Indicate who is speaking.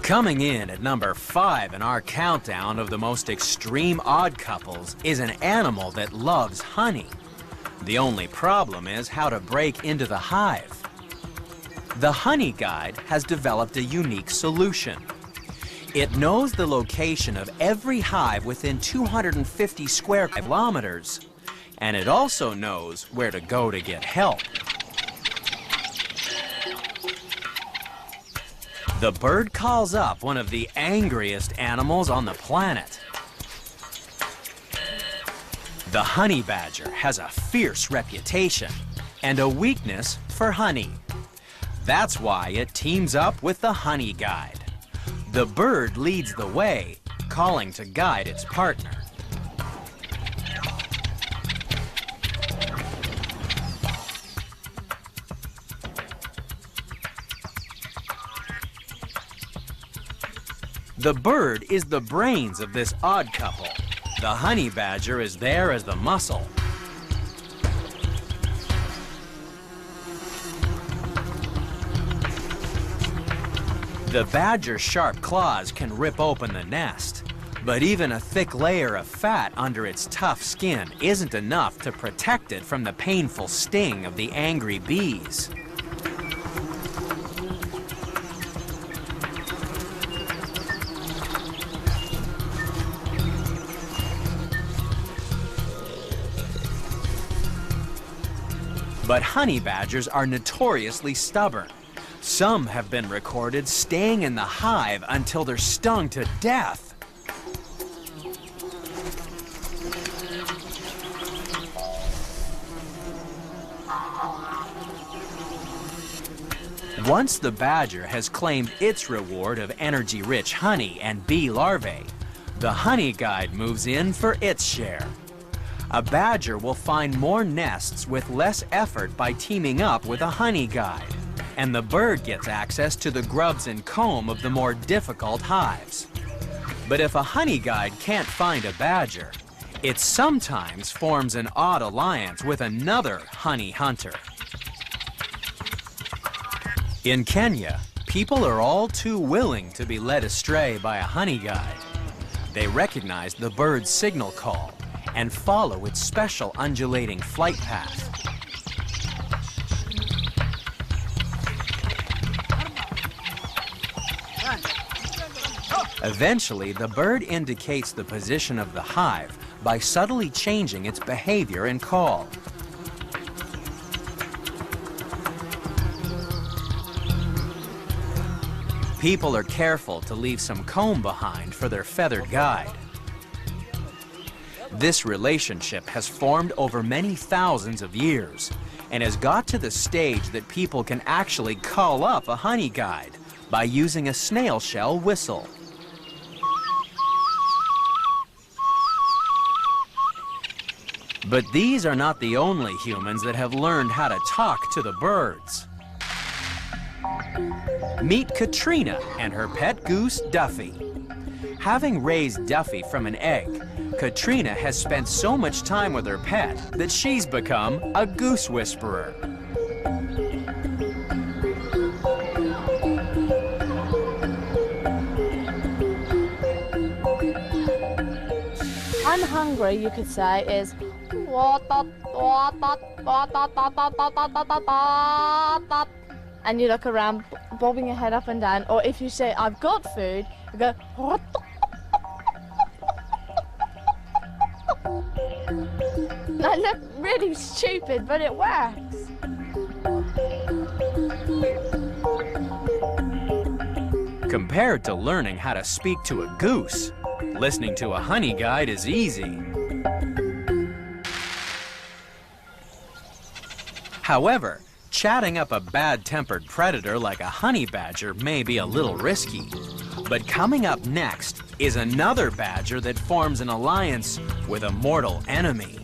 Speaker 1: Coming in at number 5 in our countdown of the most extreme odd couples is an animal that loves honey. The only problem is how to break into the hive. The Honeyguide has developed a unique solution. It knows the location of every hive within 250 square kilometers, and it also knows where to go to get help. The bird calls up one of the angriest animals on the planet. The honey badger has a fierce reputation and a weakness for honey. That's why it teams up with the Honeyguide. The bird leads the way, calling to guide its partner. The bird is the brains of this odd couple. The honey badger is there as the muscle. The badger's sharp claws can rip open the nest, but even a thick layer of fat under its tough skin isn't enough to protect it from the painful sting of the angry bees. But honey badgers are notoriously stubborn. Some have been recorded staying in the hive until they're stung to death. Once the badger has claimed its reward of energy-rich honey and bee larvae, the Honeyguide moves in for its share. A badger will find more nests with less effort by teaming up with a Honeyguide, and the bird gets access to the grubs and comb of the more difficult hives. But if a Honeyguide can't find a badger, it sometimes forms an odd alliance with another honey hunter. In Kenya, people are all too willing to be led astray by a Honeyguide. They recognize the bird's signal call and follow its special undulating flight path. Eventually, the bird indicates the position of the hive by subtly changing its behavior and call. People are careful to leave some comb behind for their feathered guide. This relationship has formed over many thousands of years and has got to the stage that people can actually call up a Honeyguide by using a snail shell whistle. But these are not the only humans that have learned how to talk to the birds. Meet Katrina and her pet goose, Duffy. Having raised Duffy from an egg, Katrina has spent so much time with her pet that she's become a goose whisperer.
Speaker 2: I'm hungry, you could say, is and you look around, bobbing your head up and down, or if you say, I've got food, you go I look really stupid, but it works.
Speaker 1: Compared to learning how to speak to a goose, listening to a Honeyguide is easy. However, chatting up a bad-tempered predator like a honey badger may be a little risky. But coming up next is another badger that forms an alliance with a mortal enemy.